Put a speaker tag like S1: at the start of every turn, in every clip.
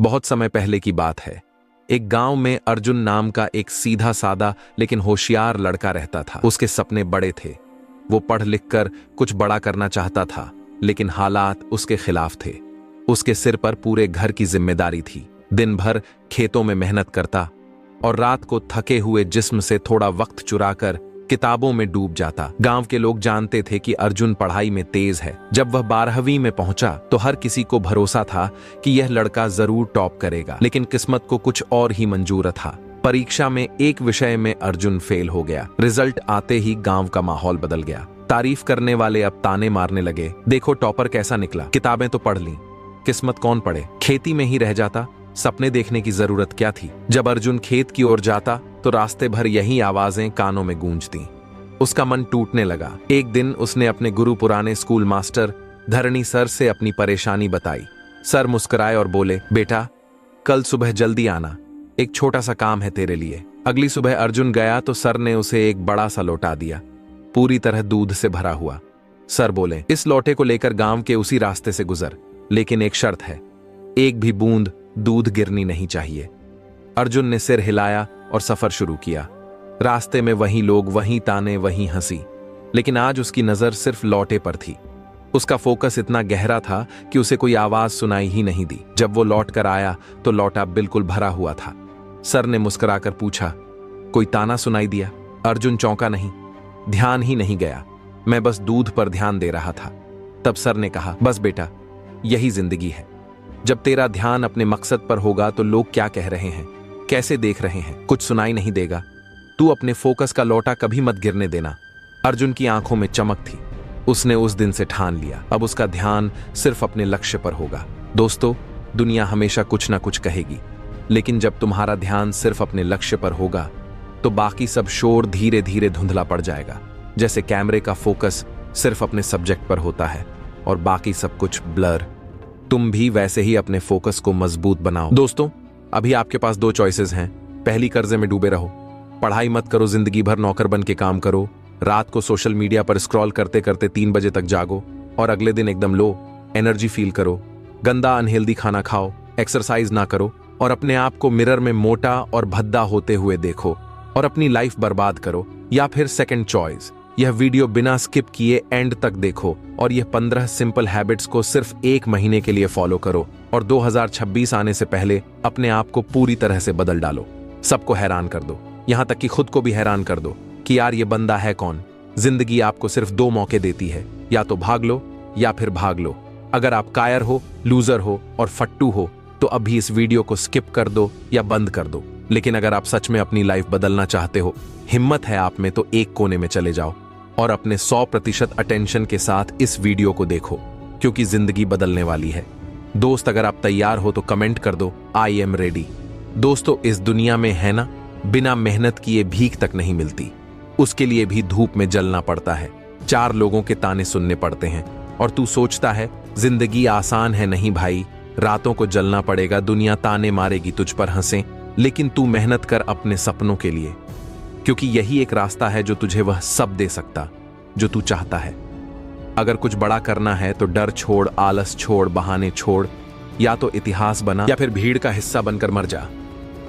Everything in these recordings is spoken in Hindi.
S1: बहुत समय पहले की बात है। एक गांव में अर्जुन नाम का एक सीधा सादा लेकिन होशियार लड़का रहता था। उसके सपने बड़े थे। वो पढ़ लिख कर कुछ बड़ा करना चाहता था, लेकिन हालात उसके खिलाफ थे। उसके सिर पर पूरे घर की जिम्मेदारी थी। दिन भर खेतों में मेहनत करता और रात को थके हुए जिस्म से थोड़ा वक्त चुराकर किताबों में डूब जाता। गांव के लोग जानते थे कि अर्जुन पढ़ाई में तेज है। जब वह 12वीं में पहुंचा तो हर किसी को भरोसा था कि यह लड़का जरूर टॉप करेगा, लेकिन किस्मत को कुछ और ही मंजूर था। परीक्षा में एक विषय में अर्जुन फेल हो गया। रिजल्ट आते ही गांव का माहौल बदल गया। तारीफ करने वाले अब ताने मारने लगे, देखो टॉपर कैसा निकला, किताबें तो पढ़ ली, किस्मत कौन पढ़े, खेती में ही रह जाता, सपने देखने की जरूरत क्या थी। जब अर्जुन खेत की ओर जाता तो रास्ते भर यही आवाजें कानों में गूंजती। उसका मन टूटने लगा। एक दिन उसने अपने गुरु पुराने स्कूल मास्टर धरणी सर से अपनी परेशानी बताई। सर मुस्कुराए और बोले, बेटा कल सुबह जल्दी आना, एक छोटा सा काम है तेरे लिए। अगली सुबह अर्जुन गया तो सर ने उसे एक बड़ा सा लोटा दिया, पूरी तरह दूध से भरा हुआ। सर बोले, इस लोटे को लेकर गांव के उसी रास्ते से गुजर, लेकिन एक शर्त है, एक भी बूंद दूध गिरनी नहीं चाहिए। अर्जुन ने सिर हिलाया और सफर शुरू किया। रास्ते में वही लोग, वही ताने, वही हंसी, लेकिन आज उसकी नजर सिर्फ लौटे पर थी। उसका फोकस इतना गहरा था कि उसे कोई आवाज सुनाई ही नहीं दी। जब वो लौट कर आया तो लौटा बिल्कुल भरा हुआ था। सर ने मुस्कुराकर पूछा, कोई ताना सुनाई दिया? अर्जुन चौंका नहीं, ध्यान ही नहीं गया, मैं बस दूध पर ध्यान दे रहा था। तब सर ने कहा, बस बेटा यही जिंदगी है। जब तेरा ध्यान अपने मकसद पर होगा तो लोग क्या कह रहे हैं, कैसे देख रहे हैं, कुछ सुनाई नहीं देगा। तू अपने फोकस का लोटा कभी मत गिरने देना। अर्जुन की आंखों में चमक थी। उसने उस दिन से ठान लिया, अब उसका ध्यान सिर्फ अपने लक्ष्य पर होगा। दोस्तों, दुनिया हमेशा कुछ ना कुछ कहेगी, लेकिन जब तुम्हारा ध्यान सिर्फ अपने लक्ष्य पर होगा तो बाकी सब शोर धीरे धीरे धुंधला पड़ जाएगा। जैसे कैमरे का फोकस सिर्फ अपने सब्जेक्ट पर होता है और बाकी सब कुछ ब्लर। तुम भी वैसे ही अपने फोकस को मजबूत बनाओ। दोस्तों, अभी आपके पास दो चॉइसेस हैं। पहली, कर्जे में डूबे रहो, पढ़ाई मत करो, जिंदगी भर नौकर बन के काम करो, रात को सोशल मीडिया पर स्क्रॉल करते करते 3 बजे तक जागो और अगले दिन एकदम लो एनर्जी फील करो, गंदा अनहेल्दी खाना खाओ, एक्सरसाइज ना करो और अपने आप को मिरर में मोटा और भद्दा होते हुए देखो और अपनी लाइफ बर्बाद करो। या फिर सेकंड चॉइस, यह वीडियो बिना स्किप किए एंड तक देखो और यह 15 सिंपल हैबिट्स को सिर्फ 1 महीने के लिए फॉलो करो और 2026 आने से पहले अपने आप को पूरी तरह से बदल डालो। सबको हैरान कर दो, यहां तक कि खुद को भी हैरान कर दो कि यार ये बंदा है कौन। जिंदगी आपको सिर्फ 2 मौके देती है, या तो भाग लो या फिर भाग लो। अगर आप कायर हो, लूजर हो और फट्टू हो तो अभी इस वीडियो को स्किप कर दो या बंद कर दो। लेकिन अगर आप सच में अपनी लाइफ बदलना चाहते हो, हिम्मत है आप में, तो एक कोने में चले जाओ और अपने 100% अटेंशन के साथ इस वीडियो को देखो, क्योंकि जिंदगी बदलने वाली है। दोस्त, अगर आप तैयार हो तो कमेंट कर दो, आई एम रेडी। दोस्तों, इस दुनिया में है ना, बिना मेहनत किए भीख तक नहीं मिलती, उसके लिए भी धूप में जलना पड़ता है, 4 लोगों के ताने सुनने पड़ते हैं। और तू सोचता है जिंदगी आसान है? नहीं भाई, रातों को जलना पड़ेगा, दुनिया ताने मारेगी, तुझ पर हंसे, लेकिन तू मेहनत कर अपने सपनों के लिए, क्योंकि यही एक रास्ता है जो तुझे वह सब दे सकता जो तू चाहता है। अगर कुछ बड़ा करना है तो डर छोड़, आलस छोड़, बहाने छोड़, या तो इतिहास बना या फिर भीड़ का हिस्सा बनकर मर जा।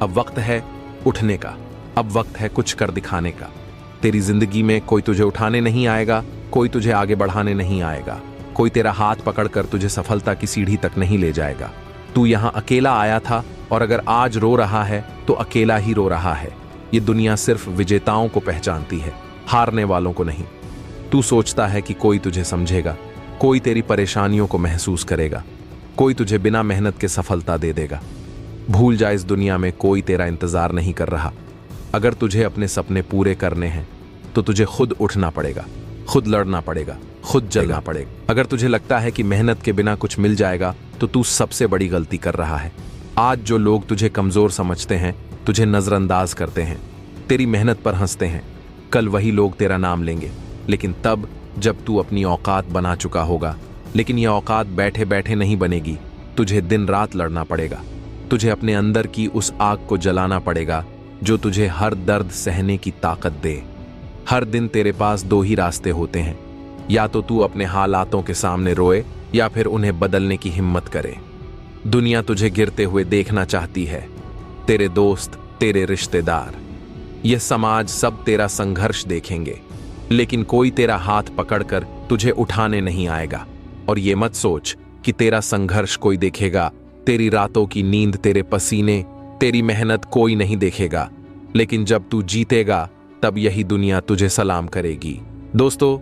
S1: अब वक्त है उठने का, अब वक्त है कुछ कर दिखाने का। तेरी जिंदगी में कोई तुझे उठाने नहीं आएगा, कोई तुझे आगे बढ़ाने नहीं आएगा, कोई तेरा हाथ पकड़कर तुझे सफलता की सीढ़ी तक नहीं ले जाएगा। तू यहां अकेला आया था और अगर आज रो रहा है तो अकेला ही रो रहा है। ये दुनिया सिर्फ विजेताओं को पहचानती है, हारने वालों को नहीं। तू सोचता है कि कोई तुझे समझेगा, कोई तेरी परेशानियों को महसूस करेगा, कोई तुझे बिना मेहनत के सफलता दे देगा। भूल जा, इस दुनिया में कोई तेरा इंतजार नहीं कर रहा। अगर तुझे अपने सपने पूरे करने हैं तो तुझे खुद उठना पड़ेगा, खुद लड़ना पड़ेगा, खुद जलना पड़ेगा। अगर तुझे लगता है कि मेहनत के बिना कुछ मिल जाएगा तो तू सबसे बड़ी गलती कर रहा है। आज जो लोग तुझे कमजोर समझते हैं, तुझे नजरअंदाज करते हैं, तेरी मेहनत पर हंसते हैं, कल वही लोग तेरा नाम लेंगे, लेकिन तब जब तू अपनी औकात बना चुका होगा। लेकिन यह औकात बैठे बैठे नहीं बनेगी, तुझे दिन रात लड़ना पड़ेगा। तुझे अपने अंदर की उस आग को जलाना पड़ेगा जो तुझे हर दर्द सहने की ताकत दे। हर दिन तेरे पास 2 ही रास्ते होते हैं, या तो तू अपने हालातों के सामने रोए या फिर उन्हें बदलने की हिम्मत करे। दुनिया तुझे गिरते हुए देखना चाहती है। तेरे दोस्त, तेरे रिश्तेदार, यह समाज सब तेरा संघर्ष देखेंगे, लेकिन कोई तेरा हाथ पकड़कर तुझे उठाने नहीं आएगा। और ये मत सोच कि तेरा संघर्ष कोई देखेगा। तेरी रातों की नींद, तेरे पसीने, तेरी मेहनत कोई नहीं देखेगा, लेकिन जब तू जीतेगा तब यही दुनिया तुझे सलाम करेगी। दोस्तों,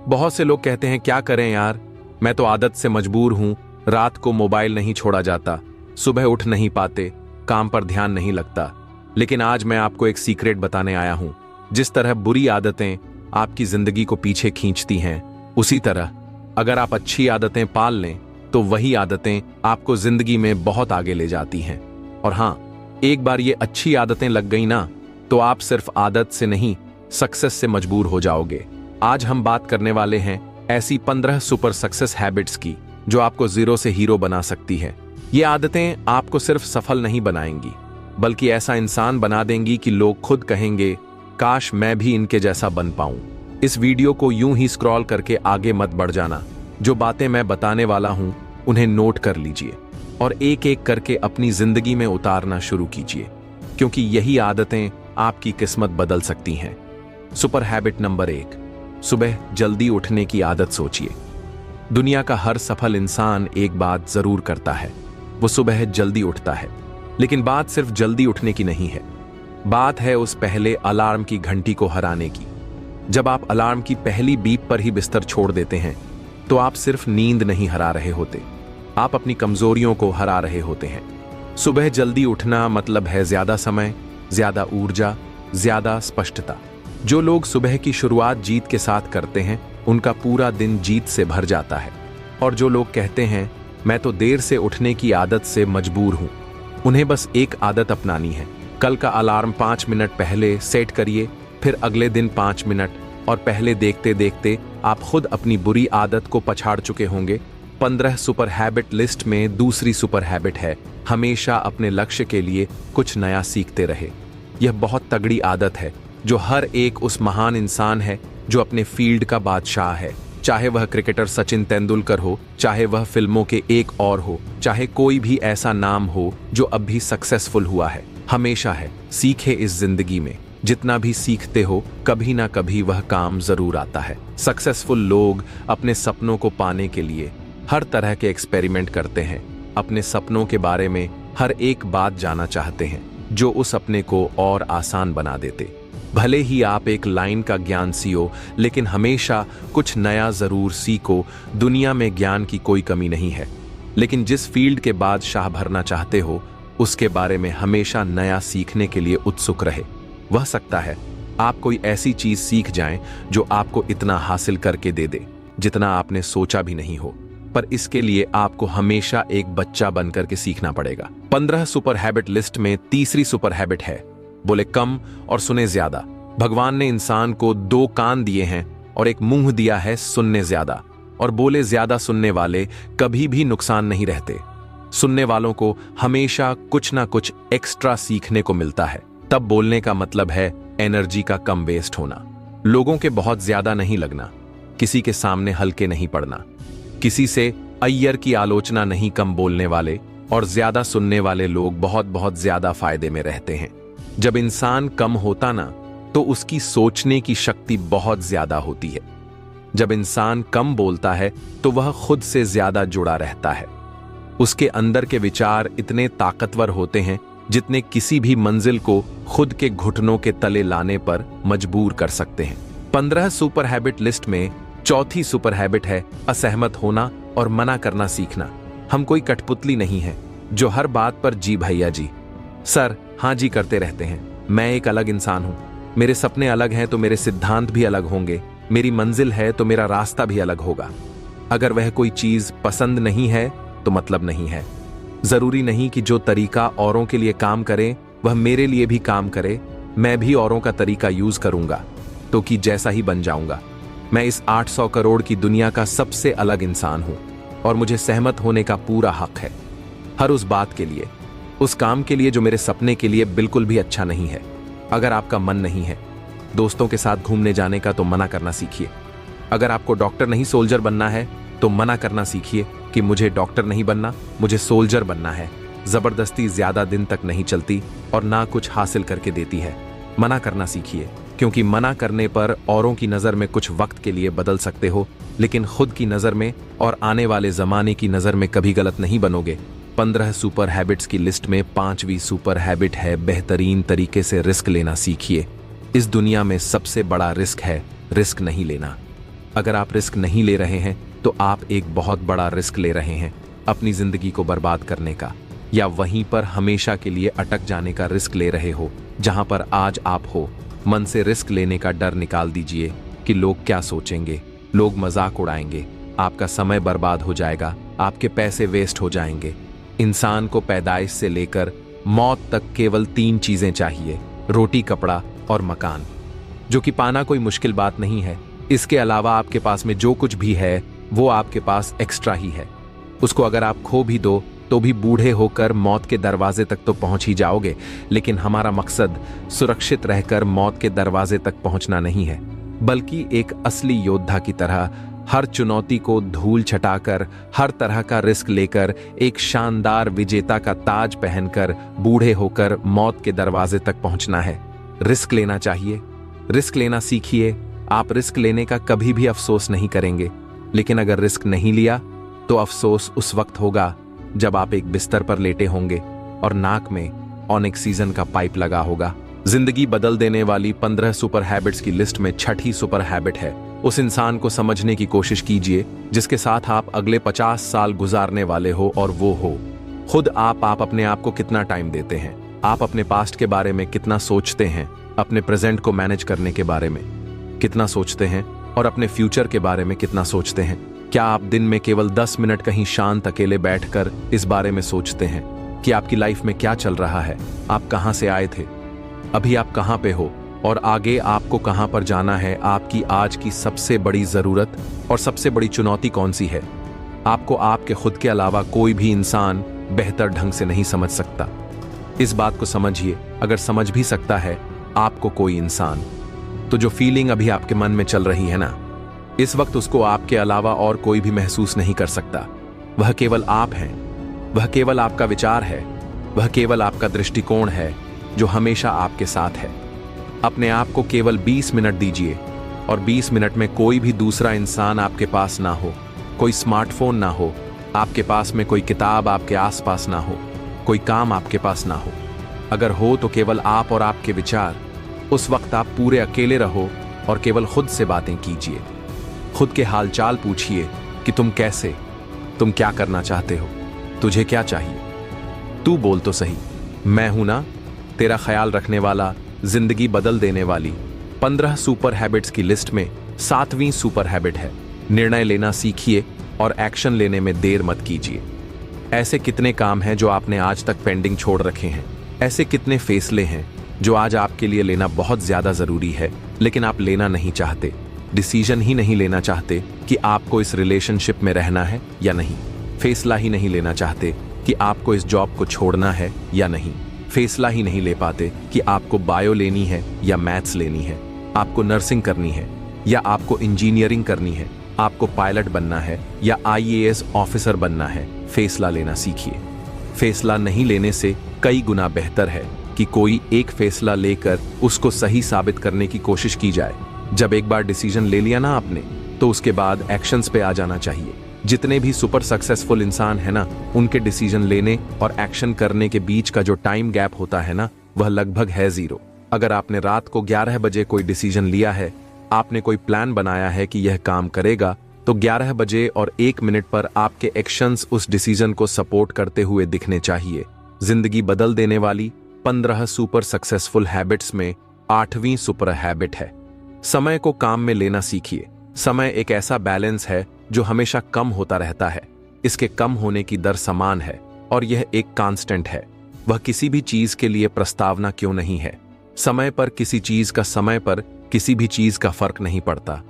S1: बहुत से लोग कहते हैं क्या करें यार, मैं तो आदत से मजबूर हूं, रात को मोबाइल नहीं छोड़ा जाता, सुबह उठ नहीं पाते, काम पर ध्यान नहीं लगता। लेकिन आज मैं आपको एक सीक्रेट बताने आया हूं। जिस तरह बुरी आदतें आपकी जिंदगी को पीछे खींचती हैं, उसी तरह अगर आप अच्छी आदतें पाल लें तो वही आदतें आपको जिंदगी में बहुत आगे ले जाती हैं। और हां, एक बार ये अच्छी आदतें लग गई ना, तो आप सिर्फ आदत से नहीं, सक्सेस से मजबूर हो जाओगे। आज हम बात करने वाले हैं ऐसी 15 सुपर सक्सेस हैबिट्स की जो आपको जीरो से हीरो बना सकती है। ये आदतें आपको सिर्फ सफल नहीं बनाएंगी, बल्कि ऐसा इंसान बना देंगी कि लोग खुद कहेंगे, काश मैं भी इनके जैसा बन पाऊं। इस वीडियो को यूं ही स्क्रॉल करके आगे मत बढ़ जाना। जो बातें मैं बताने वाला हूं उन्हें नोट कर लीजिए और एक एक करके अपनी जिंदगी में उतारना शुरू कीजिए, क्योंकि यही आदतें आपकी किस्मत बदल सकती हैं। सुपर हैबिट नंबर 1, सुबह जल्दी उठने की आदत सोचिए। दुनिया का हर सफल इंसान एक बात जरूर करता है, वो सुबह जल्दी उठता है। लेकिन बात सिर्फ जल्दी उठने की नहीं है, बात है उस पहले अलार्म की घंटी को हराने की। जब आप अलार्म की पहली बीप पर ही बिस्तर छोड़ देते हैं, तो आप सिर्फ नींद नहीं हरा रहे होते, आप अपनी कमजोरियों को हरा रहे होते हैं। सुबह जल्दी उठना मतलब है ज्यादा समय, ज्यादा ऊर्जा, ज्यादा स्पष्टता। जो लोग सुबह की शुरुआत जीत के साथ करते हैं, उनका पूरा दिन जीत से भर जाता है। और जो लोग कहते हैं मैं तो देर से उठने की आदत से मजबूर हूं, उन्हें बस एक आदत अपनानी है। कल का अलार्म 5 मिनट पहले सेट करिए, फिर अगले दिन 5 मिनट, और पहले देखते देखते आप खुद अपनी बुरी आदत को पछाड़ चुके होंगे। 15 सुपर हैबिट लिस्ट में दूसरी सुपर हैबिट है, हमेशा अपने लक्ष्य के लिए कुछ नया सीखते रहे। यह बहुत तगड़ी आदत है जो हर एक उस महान इंसान है जो अपने फील्ड का बादशाह है। चाहे वह क्रिकेटर सचिन तेंदुलकर हो, चाहे वह फिल्मों के एक और हो, चाहे कोई भी ऐसा नाम हो जो अब भी सक्सेसफुल हुआ है, हमेशा है सीखे इस जिंदगी में। जितना भी सीखते हो, कभी ना कभी वह काम जरूर आता है। सक्सेसफुल लोग अपने सपनों को पाने के लिए हर तरह के एक्सपेरिमेंट करते हैं, अपने सपनों के बारे में हर एक बात जानना चाहते हैं जो उस सपने को और आसान बना देते। भले ही आप एक लाइन का ज्ञान सीखो, लेकिन हमेशा कुछ नया जरूर सीखो। दुनिया में ज्ञान की कोई कमी नहीं है, लेकिन जिस फील्ड के बादशाह भरना चाहते हो, उसके बारे में हमेशा नया सीखने के लिए उत्सुक रहे। वह सकता है आप कोई ऐसी चीज सीख जाएं जो आपको इतना हासिल करके दे दे जितना आपने सोचा भी नहीं हो, पर इसके लिए आपको हमेशा एक बच्चा बनकर के सीखना पड़ेगा। 15 सुपर हैबिट लिस्ट में तीसरी सुपर हैबिट है, बोले कम और सुने ज्यादा। भगवान ने इंसान को 2 कान दिए हैं और एक मुंह दिया है सुनने ज्यादा, और बोले ज्यादा सुनने वाले कभी भी नुकसान नहीं रहते। सुनने वालों को हमेशा कुछ ना कुछ एक्स्ट्रा सीखने को मिलता है। तब बोलने का मतलब है एनर्जी का कम वेस्ट होना, लोगों के बहुत ज्यादा नहीं लगना, किसी के सामने हल्के नहीं पड़ना, किसी से अय्यर की आलोचना नहीं। कम बोलने वाले और ज्यादा सुनने वाले लोग बहुत बहुत ज्यादा फायदे में रहते हैं। जब इंसान कम होता ना, तो उसकी सोचने की शक्ति बहुत ज्यादा होती है। जब इंसान कम बोलता है तो वह खुद से ज्यादा जुड़ा रहता है। उसके अंदर के विचार इतने ताकतवर होते हैं जितने किसी भी मंजिल को खुद के घुटनों के तले लाने पर मजबूर कर सकते हैं। 15 सुपर हैबिट लिस्ट में चौथी सुपर हैबिट है असहमत होना और मना करना सीखना। हम कोई कठपुतली नहीं है जो हर बात पर जी भैया जी, सर, हाँ जी करते रहते हैं। मैं एक अलग इंसान हूं, मेरे सपने अलग हैं तो मेरे सिद्धांत भी अलग होंगे, मेरी मंजिल है तो मेरा रास्ता भी अलग होगा। अगर वह कोई चीज पसंद नहीं है तो मतलब नहीं है। जरूरी नहीं कि जो तरीका औरों के लिए काम करे वह मेरे लिए भी काम करे। मैं भी औरों का तरीका यूज करूंगा तो कि जैसा ही बन जाऊंगा। मैं इस 800 करोड़ की दुनिया का सबसे अलग इंसान हूं और मुझे सहमत होने का पूरा हक है, हर उस बात के लिए, उस काम के लिए जो मेरे सपने के लिए बिल्कुल भी अच्छा नहीं है। अगर आपका मन नहीं है दोस्तों के साथ घूमने जाने का तो मना करना सीखिए। अगर आपको डॉक्टर नहीं सोल्जर बनना है तो मना करना सीखिए कि मुझे डॉक्टर नहीं बनना, मुझे सोल्जर बनना है। जबरदस्ती ज्यादा दिन तक नहीं चलती और ना कुछ हासिल करके देती है। मना करना सीखिए, क्योंकि मना करने पर औरों की नज़र में कुछ वक्त के लिए बदल सकते हो, लेकिन खुद की नज़र में और आने वाले ज़माने की नज़र में कभी गलत नहीं बनोगे। 15 सुपर हैबिट्स की लिस्ट में 5वीं सुपर हैबिट है बेहतरीन तरीके से रिस्क लेना सीखिए। इस दुनिया में सबसे बड़ा रिस्क है रिस्क नहीं लेना। अगर आप रिस्क नहीं ले रहे हैं तो आप एक बहुत बड़ा रिस्क ले रहे हैं, अपनी जिंदगी को बर्बाद करने का, या वहीं पर हमेशा के लिए अटक जाने का रिस्क ले रहे हो जहां पर आज आप हो। मन से रिस्क लेने का डर निकाल दीजिए कि लोग क्या सोचेंगे, लोग मजाक उड़ाएंगे, आपका समय बर्बाद हो जाएगा, आपके पैसे वेस्ट हो जाएंगे। इंसान को पैदाइश से लेकर मौत तक केवल 3 चीजें चाहिए, रोटी, कपड़ा और मकान, जो कि पाना कोई मुश्किल बात नहीं है। इसके अलावा आपके पास में जो कुछ भी है वो आपके पास एक्स्ट्रा ही है। उसको अगर आप खो भी दो तो भी बूढ़े होकर मौत के दरवाजे तक तो पहुंच ही जाओगे, लेकिन हमारा मकसद सुरक्षित रहकर मौत के दरवाजे तक पहुंचना नहीं है, बल्कि एक असली योद्धा की तरह हर चुनौती को धूल छटाकर, हर तरह का रिस्क लेकर, एक शानदार विजेता का ताज पहनकर बूढ़े होकर मौत के दरवाजे तक पहुंचना है। रिस्क लेना चाहिए, रिस्क लेना सीखिए। आप रिस्क लेने का कभी भी अफसोस नहीं करेंगे, लेकिन अगर रिस्क नहीं लिया तो अफसोस उस वक्त होगा जब आप एक बिस्तर पर लेटे होंगे और नाक में ऑक्सीजन का पाइप लगा होगा। जिंदगी बदल देने वाली 15 सुपर हैबिट्स की लिस्ट में 6ठी सुपर हैबिट है उस इंसान को समझने की कोशिश कीजिए जिसके साथ आप अगले 50 साल गुजारने वाले हो, और वो हो खुद आप अपने आप को कितना टाइम देते हैं, आप अपने पास्ट के बारे में कितना सोचते हैं, अपने प्रेजेंट को मैनेज करने के बारे में कितना सोचते हैं और अपने फ्यूचर के बारे में कितना सोचते हैं। क्या आप दिन में केवल 10 मिनट कहीं शांत अकेले बैठकर इस बारे में सोचते हैं कि आपकी लाइफ में क्या चल रहा है, आप कहां से आए थे, अभी आप कहां पे हो और आगे आपको कहां पर जाना है? आपकी आज की सबसे बड़ी जरूरत और सबसे बड़ी चुनौती कौन सी है? आपको आपके खुद के अलावा कोई भी इंसान बेहतर ढंग से नहीं समझ सकता। इस बात को समझिए, अगर समझ भी सकता है आपको कोई इंसान, तो जो फीलिंग अभी आपके मन में चल रही है ना, इस वक्त उसको आपके अलावा और कोई भी महसूस नहीं कर सकता। वह केवल आप हैं, वह केवल आपका विचार है, वह केवल आपका दृष्टिकोण है जो हमेशा आपके साथ है। अपने आप को केवल 20 मिनट दीजिए और 20 मिनट में कोई भी दूसरा इंसान आपके पास ना हो, कोई स्मार्टफोन ना हो, आपके पास में कोई किताब आपके आसपास ना हो, कोई काम आपके पास ना हो। अगर हो तो केवल आप और आपके विचार। उस वक्त आप पूरे अकेले रहो और केवल खुद से बातें कीजिए। खुद के हालचाल पूछिए कि तुम कैसे, तुम क्या करना चाहते हो, तुझे क्या चाहिए। तू बोल तो सही, मैं हूं ना, तेरा ख्याल रखने वाला, जिंदगी बदल देने वाली। 15 सुपर हैबिट्स की लिस्ट में 7वीं सुपर हैबिट है निर्णय लेना सीखिए और एक्शन लेने में देर मत कीजिए। ऐसे कितने काम हैं जो आपने आज तक पेंडिंग छोड़ रखे हैं, ऐसे कितने फैसले हैं जो आज आपके लिए लेना बहुत ज्यादा जरूरी है, लेकिन आप लेना नहीं चाहते, डिसीजन ही नहीं लेना चाहते कि आपको इस रिलेशनशिप में रहना है या नहीं, फैसला ही नहीं लेना चाहते कि आपको इस जॉब को छोड़ना है या नहीं, फैसला ही नहीं ले पाते कि आपको बायो लेनी है या मैथ्स लेनी है, आपको नर्सिंग करनी है या आपको इंजीनियरिंग करनी है, आपको पायलट बनना है या IAS ऑफिसर बनना है। फैसला लेना सीखिए। फैसला नहीं लेने से कई गुना बेहतर है कि कोई एक फैसला लेकर उसको सही साबित करने की कोशिश की जाए। जब एक बार डिसीजन ले लिया ना आपने, तो उसके बाद एक्शंस पे आ जाना चाहिए। जितने भी सुपर सक्सेसफुल इंसान है ना, उनके डिसीजन लेने और एक्शन करने के बीच का जो टाइम गैप होता है ना, वह लगभग है 0। अगर आपने रात को 11 बजे कोई डिसीजन लिया है, आपने कोई प्लान बनाया है कि यह काम करेगा, तो 11 बजे और 1 मिनट पर आपके एक्शंस उस डिसीजन को सपोर्ट करते हुए दिखने चाहिए। जिंदगी बदल देने वाली 15 सुपर सक्सेसफुल हैबिट्स में 8वीं सुपर हैबिट है समय को काम में लेना सीखिए। समय एक ऐसा बैलेंस है जो हमेशा कम होता रहता है। इसके कम होने की दर समान है और यह एक कांस्टेंट है। वह किसी भी चीज के लिए प्रस्तावना क्यों नहीं है। समय पर किसी चीज का समय पर किसी भी चीज का फर्क नहीं पड़ता।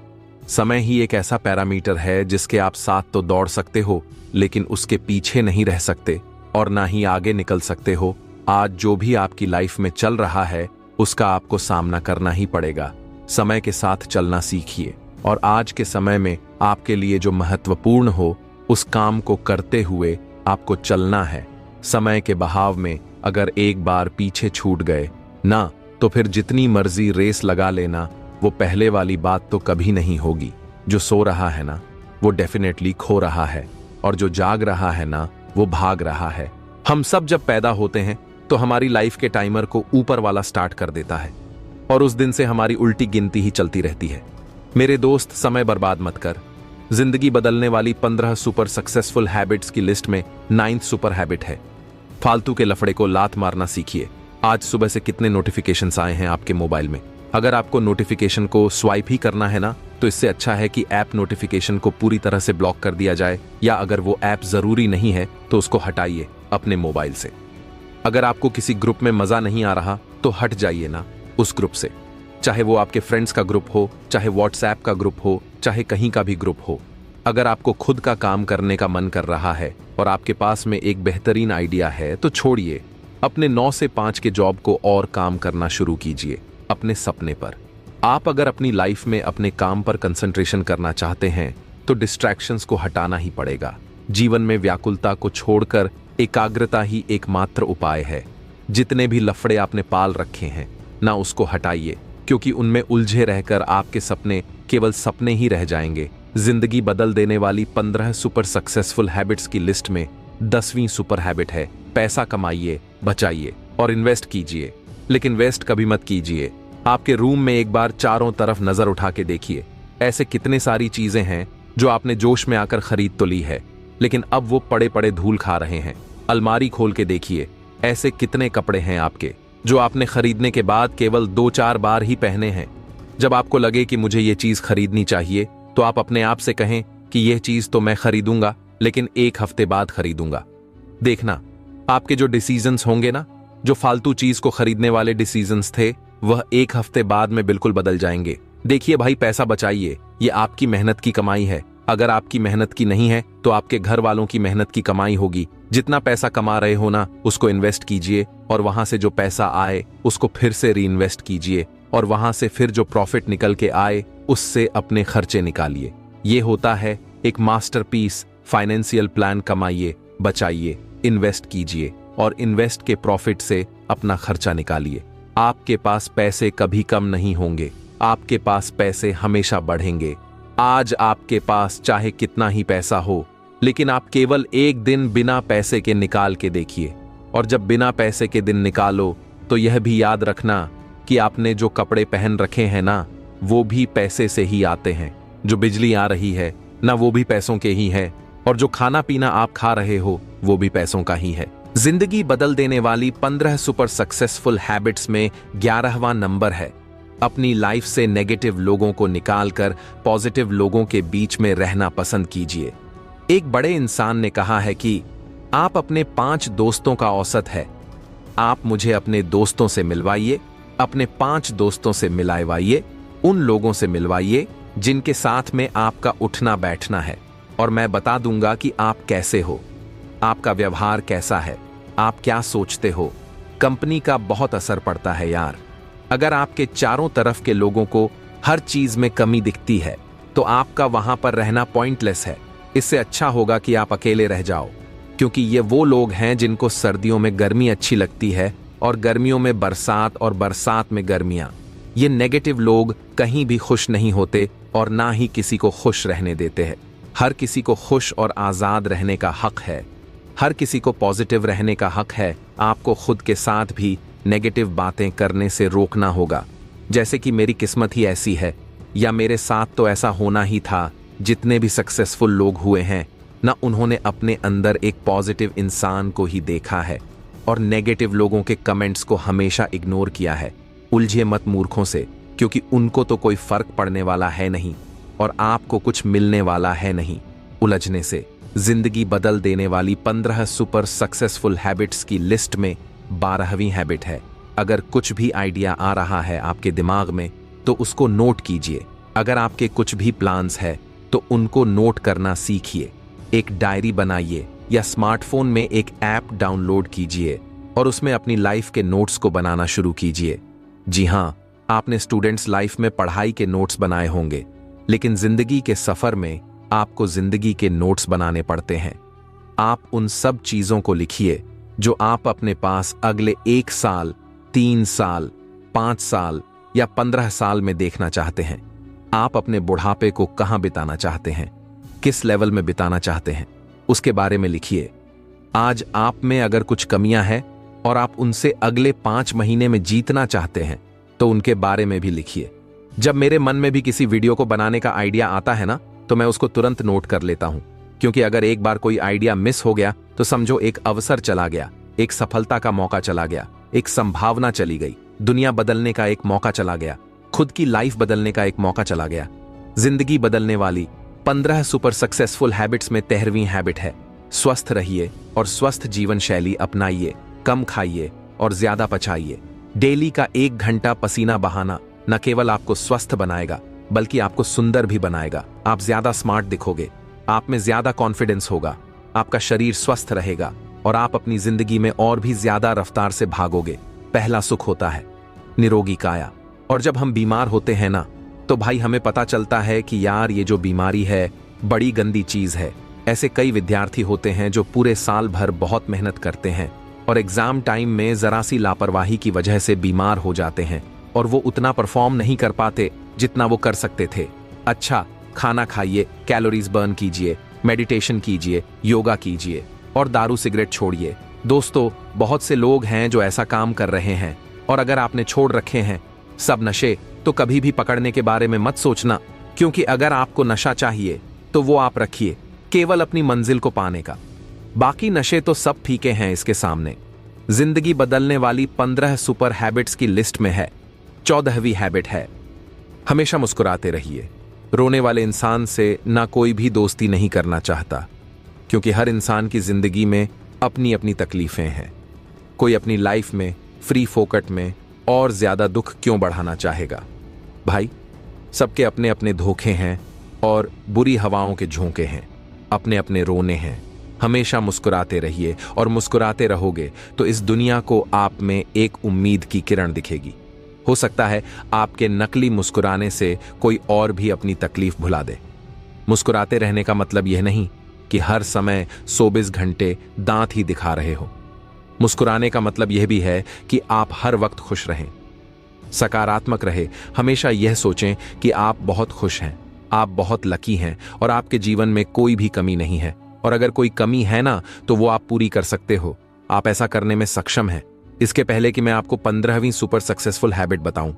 S1: समय ही एक ऐसा पैरामीटर है जिसके आप साथ तो दौड़ सकते हो, लेकिन उसके पीछे नहीं रह सकते और ना ही आगे निकल सकते हो। आज जो भी आपकी लाइफ में चल रहा है, उसका आपको सामना करना ही पड़ेगा। समय के साथ चलना सीखिए और आज के समय में आपके लिए जो महत्वपूर्ण हो उस काम को करते हुए आपको चलना है। समय के बहाव में अगर एक बार पीछे छूट गए ना, तो फिर जितनी मर्जी रेस लगा लेना, वो पहले वाली बात तो कभी नहीं होगी। जो सो रहा है ना, वो डेफिनेटली खो रहा है, और जो जाग रहा है ना, वो भाग रहा है। हम सब जब पैदा होते हैं तो हमारी लाइफ के टाइमर को ऊपर वाला स्टार्ट कर देता है, और उस दिन से हमारी उल्टी गिनती ही चलती रहती है। मेरे दोस्त, समय बर्बाद मत कर। जिंदगी बदलने वाली 15 सुपर सक्सेसफुल हैबिट्स की लिस्ट में 9th सुपर हैबिट है, फालतू के लफड़े को लात मारना सीखिए। आज सुबह से कितने नोटिफिकेशंस आए हैं आपके मोबाइल में। अगर आपको नोटिफिकेशन को स्वाइप ही करना है ना, तो इससे अच्छा है कि ऐप नोटिफिकेशन को पूरी तरह से ब्लॉक कर दिया जाए, या अगर वो ऐप जरूरी नहीं है तो उसको हटाइए अपने मोबाइल से। अगर आपको किसी ग्रुप में मजा नहीं आ रहा तो हट जाइए ना उस ग्रुप से, चाहे वो आपके फ्रेंड्स का ग्रुप हो, चाहे व्हाट्सएप का ग्रुप हो, चाहे कहीं का भी ग्रुप हो। अगर आपको खुद का काम करने का मन कर रहा है और आपके पास में एक बेहतरीन आइडिया है तो छोड़िए अपने 9 से 5 के जॉब को और काम करना शुरू कीजिए अपने सपने पर। आप अगर अपनी लाइफ में अपने काम पर कंसंट्रेशन करना चाहते हैं तो डिस्ट्रैक्शंस को हटाना ही पड़ेगा। जीवन में व्याकुलता को छोड़कर एकाग्रता ही एकमात्र उपाय है। जितने भी लफड़े आपने पाल रखे हैं ना, उसको हटाइए, क्योंकि उनमें उलझे रहकर आपके सपने केवल सपने ही रह जाएंगे। जिंदगी बदल देने वाली 15 सुपर सक्सेसफुल हैबिट्स की लिस्ट में 10वीं सुपर हैबिट है, पैसा कमाइए, बचाइए और इन्वेस्ट कीजिए। लेकिन वेस्ट कभी मत कीजिए। आपके रूम में एक बार चारों तरफ नजर उठा के देखिए, ऐसे कितने सारी चीजें हैं जो आपने जोश में आकर खरीद तो ली है, लेकिन अब वो पड़े पड़े धूल खा रहे हैं। अलमारी खोल के देखिए, ऐसे कितने कपड़े हैं आपके जो आपने खरीदने के बाद केवल 2-4 बार ही पहने हैं। जब आपको लगे कि मुझे ये चीज खरीदनी चाहिए, तो आप अपने आप से कहें कि यह चीज तो मैं खरीदूंगा, लेकिन 1 हफ्ते बाद खरीदूंगा। देखना, आपके जो डिसीजंस होंगे ना, जो फालतू चीज को खरीदने वाले डिसीजंस थे, वह 1 हफ्ते बाद में बिल्कुल बदल जाएंगे। देखिए भाई, पैसा बचाइए, ये आपकी मेहनत की कमाई है। अगर आपकी मेहनत की नहीं है तो आपके घर वालों की मेहनत की कमाई होगी। जितना पैसा कमा रहे हो ना, उसको इन्वेस्ट कीजिए, और वहां से जो पैसा आए उसको फिर से री इन्वेस्ट कीजिए, और वहां से फिर जो प्रॉफिट निकल के आए उससे अपने खर्चे निकालिए। ये होता है एक मास्टरपीस फाइनेंशियल प्लान। कमाइए, बचाइए, इन्वेस्ट कीजिए, और इन्वेस्ट के प्रॉफिट से अपना खर्चा निकालिए। आपके पास पैसे कभी कम नहीं होंगे, आपके पास पैसे हमेशा बढ़ेंगे। आज आपके पास चाहे कितना ही पैसा हो, लेकिन आप केवल एक दिन बिना पैसे के निकाल के देखिए, और जब बिना पैसे के दिन निकालो तो यह भी याद रखना कि आपने जो कपड़े पहन रखे हैं ना, वो भी पैसे से ही आते हैं। जो बिजली आ रही है ना, वो भी पैसों के ही है, और जो खाना पीना आप खा रहे हो वो भी पैसों का ही है। जिंदगी बदल देने वाली 15 सुपर सक्सेसफुल हैबिट्स में 11वां नंबर है, अपनी लाइफ से नेगेटिव लोगों को निकालकर पॉजिटिव लोगों के बीच में रहना पसंद कीजिए। एक बड़े इंसान ने कहा है कि आप अपने 5 दोस्तों का औसत है। आप मुझे अपने दोस्तों से मिलवाइए, अपने 5 दोस्तों से मिलावाइए, उन लोगों से मिलवाइए जिनके साथ में आपका उठना बैठना है, और मैं बता दूंगा कि आप कैसे हो, आपका व्यवहार कैसा है, आप क्या सोचते हो। कंपनी का बहुत असर पड़ता है यार। अगर आपके चारों तरफ के लोगों को हर चीज में कमी दिखती है तो आपका वहां पर रहना पॉइंटलेस है। इससे अच्छा होगा कि आप अकेले रह जाओ, क्योंकि ये वो लोग हैं जिनको सर्दियों में गर्मी अच्छी लगती है और गर्मियों में बरसात और बरसात में गर्मियां। ये नेगेटिव लोग कहीं भी खुश नहीं होते और ना ही किसी को खुश रहने देते हैं। हर किसी को खुश और आजाद रहने का हक है, हर किसी को पॉजिटिव रहने का हक है। आपको खुद के साथ भी नेगेटिव बातें करने से रोकना होगा। जैसे कि मेरी किस्मत ही ऐसी है, या मेरे साथ तो ऐसा होना ही था। जितने भी सक्सेसफुल लोग हुए हैं ना, उन्होंने अपने अंदर एक पॉजिटिव इंसान को ही देखा है और नेगेटिव लोगों के कमेंट्स को हमेशा इग्नोर किया है। उलझे मत मूर्खों से, क्योंकि उनको तो कोई फर्क पड़ने वाला है नहीं और आपको कुछ मिलने वाला है नहीं उलझने से। जिंदगी बदल देने वाली 15 सुपर सक्सेसफुल हैबिट्स की लिस्ट में 12वीं हैबिट है, अगर कुछ भी आइडिया आ रहा है आपके दिमाग में तो उसको नोट कीजिए। अगर आपके कुछ भी प्लान्स है तो उनको नोट करना सीखिए। एक डायरी बनाइए या स्मार्टफोन में एक ऐप डाउनलोड कीजिए और उसमें अपनी लाइफ के नोट्स को बनाना शुरू कीजिए। जी हाँ, आपने स्टूडेंट्स लाइफ में पढ़ाई के नोट्स बनाए होंगे, लेकिन जिंदगी के सफर में आपको जिंदगी के नोट्स बनाने पड़ते हैं। आप उन सब चीजों को लिखिए जो आप अपने पास अगले 1 साल, 3 साल, 5 साल या 15 साल में देखना चाहते हैं। आप अपने बुढ़ापे को कहां बिताना चाहते हैं, किस लेवल में बिताना चाहते हैं, उसके बारे में लिखिए। आज आप में अगर कुछ कमियां हैं और आप उनसे अगले 5 महीने में जीतना चाहते हैं तो उनके बारे में भी लिखिए। जब मेरे मन में भी किसी वीडियो को बनाने का आइडिया आता है ना, तो मैं उसको तुरंत नोट कर लेता हूं, क्योंकि अगर एक बार कोई आइडिया मिस हो गया तो समझो एक अवसर चला गया, एक सफलता का मौका चला गया, एक संभावना चली गई, दुनिया बदलने का एक मौका चला गया, खुद की लाइफ बदलने का एक मौका चला गया। जिंदगी बदलने वाली 15 सुपर सक्सेसफुल हैबिट्स में 13वीं हैबिट है, स्वस्थ रहिए और स्वस्थ जीवन शैली अपनाइए। कम खाइए और ज्यादा पचाइए। डेली का 1 घंटा पसीना बहाना न केवल आपको स्वस्थ बनाएगा बल्कि आपको सुंदर भी बनाएगा। आप ज्यादा स्मार्ट दिखोगे, आप में ज्यादा कॉन्फिडेंस होगा, आपका शरीर स्वस्थ रहेगा और आप अपनी जिंदगी में और भी ज्यादा रफ्तार से भागोगे। पहला सुख होता है निरोगी काया। और जब हम बीमार होते हैं ना, तो भाई हमें पता चलता है कि यार ये जो बीमारी है बड़ी गंदी चीज है। ऐसे कई विद्यार्थी होते हैं जो पूरे साल भर बहुत मेहनत करते हैं और एग्जाम टाइम में जरा सी लापरवाही की वजह से बीमार हो जाते हैं और वो उतना परफॉर्म नहीं कर पाते जितना वो कर सकते थे। अच्छा, खाना खाइए, कैलोरीज बर्न कीजिए, मेडिटेशन कीजिए, योगा कीजिए और दारू सिगरेट छोड़िए। दोस्तों, बहुत से लोग हैं जो ऐसा काम कर रहे हैं और अगर आपने छोड़ रखे हैं सब नशे, तो कभी भी पकड़ने के बारे में मत सोचना, क्योंकि अगर आपको नशा चाहिए तो वो आप रखिए केवल अपनी मंजिल को पाने का। बाकी नशे तो सब फीके हैं इसके सामने। जिंदगी बदलने वाली 15 सुपर हैबिट्स की लिस्ट में है 14वीं हैबिट है हमेशा मुस्कुराते रहिए। रोने वाले इंसान से ना कोई भी दोस्ती नहीं करना चाहता, क्योंकि हर इंसान की जिंदगी में अपनी अपनी तकलीफें हैं। कोई अपनी लाइफ में फ्री फोकट में और ज्यादा दुख क्यों बढ़ाना चाहेगा? भाई, सबके अपने अपने धोखे हैं और बुरी हवाओं के झोंके हैं, अपने अपने रोने हैं। हमेशा मुस्कुराते रहिए और मुस्कुराते रहोगे तो इस दुनिया को आप में एक उम्मीद की किरण दिखेगी। हो सकता है आपके नकली मुस्कुराने से कोई और भी अपनी तकलीफ भुला दे। मुस्कुराते रहने का मतलब यह नहीं कि हर समय 24 घंटे दांत ही दिखा रहे हो। मुस्कुराने का मतलब यह भी है कि आप हर वक्त खुश रहें, सकारात्मक रहे। हमेशा यह सोचें कि आप बहुत खुश हैं, आप बहुत लकी हैं और आपके जीवन में कोई भी कमी नहीं है। और अगर कोई कमी है ना, तो वो आप पूरी कर सकते हो। आप ऐसा करने में सक्षम हैं। इसके पहले कि मैं आपको 15वीं सुपर सक्सेसफुल हैबिट बताऊं,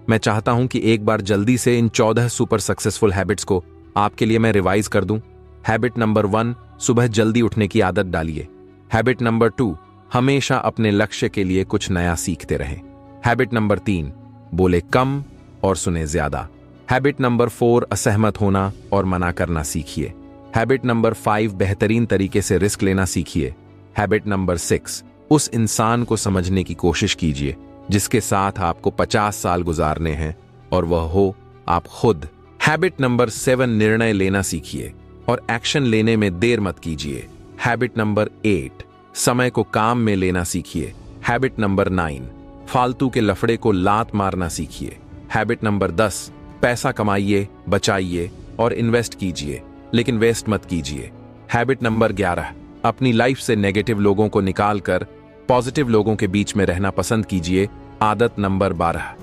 S1: मैं चाहता हूं कि एक बार जल्दी से इन 14 सुपर सक्सेसफुल हैबिट्स को आपके लिए मैं रिवाइज कर दूं। हैबिट नंबर 1, सुबह जल्दी उठने की आदत डालिए। हैबिट नंबर 2, हमेशा अपने लक्ष्य के लिए कुछ नया सीखते रहें। हैबिट नंबर 3, बोले कम और सुने ज्यादा। हैबिट नंबर 4, असहमत होना और मना करना सीखिए। हैबिट नंबर 5, बेहतरीन तरीके से रिस्क लेना सीखिए। हैबिट नंबर 6, उस इंसान को समझने की कोशिश कीजिए जिसके साथ आपको 50 साल गुजारने हैं और वह हो आप खुद। हैबिट नंबर 7, निर्णय लेना सीखिए और एक्शन लेने में देर मत कीजिए। हैबिट नंबर 8, समय को काम में लेना सीखिए। हैबिट नंबर 9, फालतू के लफड़े को लात मारना सीखिए। हैबिट नंबर 10, पैसा कमाइए, बचाइए और इन्वेस्ट कीजिए, लेकिन वेस्ट मत कीजिए। हैबिट नंबर 11, अपनी लाइफ से नेगेटिव लोगों को निकालकर पॉजिटिव लोगों के बीच में रहना पसंद कीजिए। आदत नंबर 12,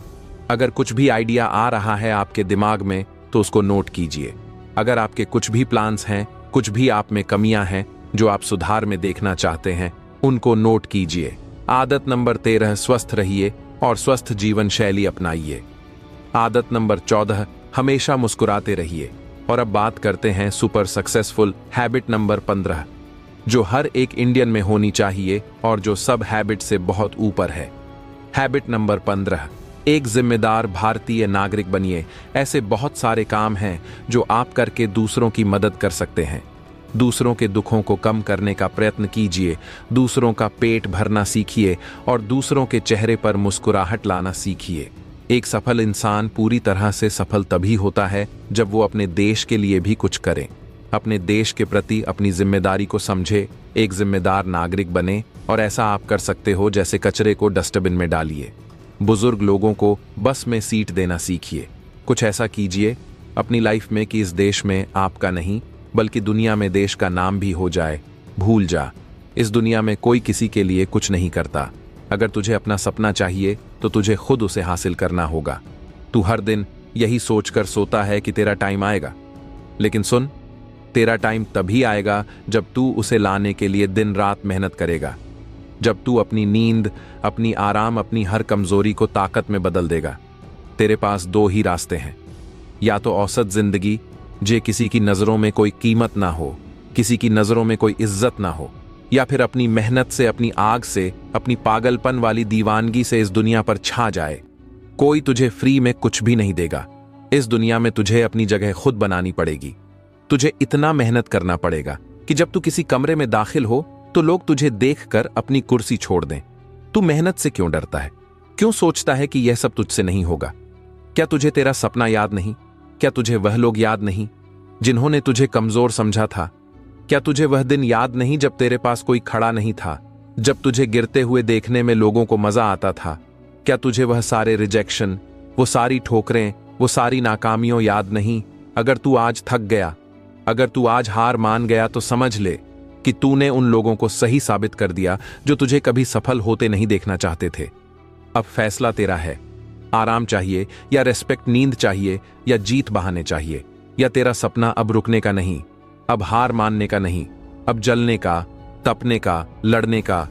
S1: अगर कुछ भी आइडिया आ रहा है आपके दिमाग में तो उसको नोट कीजिए। अगर आपके कुछ भी प्लान्स हैं, कुछ भी आप में कमियां हैं जो आप सुधार में देखना चाहते हैं, उनको नोट कीजिए। आदत नंबर 13, स्वस्थ रहिए और स्वस्थ जीवन शैली अपनाइए। आदत नंबर 14, हमेशा मुस्कुराते रहिए। और अब बात करते हैं सुपर सक्सेसफुल हैबिट नंबर 15, जो हर एक इंडियन में होनी चाहिए और जो सब हैबिट से बहुत ऊपर है। हैबिट नंबर 15, एक जिम्मेदार भारतीय नागरिक बनिए। ऐसे बहुत सारे काम हैं जो आप करके दूसरों की मदद कर सकते हैं। दूसरों के दुखों को कम करने का प्रयत्न कीजिए, दूसरों का पेट भरना सीखिए और दूसरों के चेहरे पर मुस्कुराहट लाना सीखिए। एक सफल इंसान पूरी तरह से सफल तभी होता है जब वो अपने देश के लिए भी कुछ करे, अपने देश के प्रति अपनी जिम्मेदारी को समझे, एक जिम्मेदार नागरिक बने। और ऐसा आप कर सकते हो जैसे कचरे को डस्टबिन में डालिए, बुजुर्ग लोगों को बस में सीट देना सीखिए। कुछ ऐसा कीजिए अपनी लाइफ में कि इस देश में आपका नहीं बल्कि दुनिया में देश का नाम भी हो जाए, भूल जा। इस दुनिया में कोई किसी के लिए कुछ नहीं करता। अगर तुझे अपना सपना चाहिए तो तुझे खुद उसे हासिल करना होगा। तू हर दिन यही सोचकर सोता है कि तेरा टाइम आएगा, लेकिन सुन, तेरा टाइम तभी आएगा जब तू उसे लाने के लिए दिन रात मेहनत करेगा। जब तू अपनी नींद, अपनी आराम, अपनी हर कमजोरी को ताकत में बदल देगा। तेरे पास दो ही रास्ते हैं, या तो औसत जिंदगी जे किसी की नजरों में कोई कीमत ना हो, किसी की नजरों में कोई इज्जत ना हो, या फिर अपनी मेहनत से, अपनी आग से, अपनी पागलपन वाली दीवानगी से इस दुनिया पर छा जाए। कोई तुझे फ्री में कुछ भी नहीं देगा। इस दुनिया में तुझे अपनी जगह खुद बनानी पड़ेगी। तुझे इतना मेहनत करना पड़ेगा कि जब तू किसी कमरे में दाखिल हो तो लोग तुझे देखकर अपनी कुर्सी छोड़ दें। तू मेहनत से क्यों डरता है? क्यों सोचता है कि यह सब तुझसे नहीं होगा? क्या तुझे तेरा सपना याद नहीं? क्या तुझे वह लोग याद नहीं जिन्होंने तुझे कमजोर समझा था? क्या तुझे वह दिन याद नहीं जब तेरे पास कोई खड़ा नहीं था, जब तुझे गिरते हुए देखने में लोगों को मजा आता था? क्या तुझे वह सारे रिजेक्शन, वो सारी ठोकरें, वो सारी नाकामियों याद नहीं? अगर तू आज थक गया, अगर तू आज हार मान गया, तो समझ ले कि तूने उन लोगों को सही साबित कर दिया जो तुझे कभी सफल होते नहीं देखना चाहते थे। अब फैसला तेरा है। आराम चाहिए या रेस्पेक्ट, नींद चाहिए या जीत बहाने चाहिए? या तेरा सपना अब रुकने का नहीं, अब हार मानने का नहीं, अब जलने का, तपने का, लड़ने का,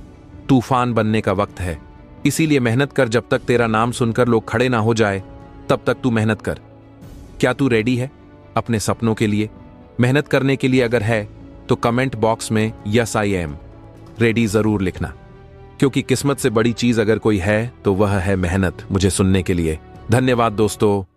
S1: तूफान बनने का वक्त है। इसीलिए मेहनत कर। जब तक तेरा नाम सुनकर लोग खड़े ना हो जाए तब तक तू मेहनत कर। क्या तू रेडी है अपने सपनों के लिए मेहनत करने के लिए? अगर है तो कमेंट बॉक्स में यस आई एम रेडी जरूर लिखना, क्योंकि किस्मत से बड़ी चीज अगर कोई है तो वह है मेहनत। मुझे सुनने के लिए धन्यवाद दोस्तों।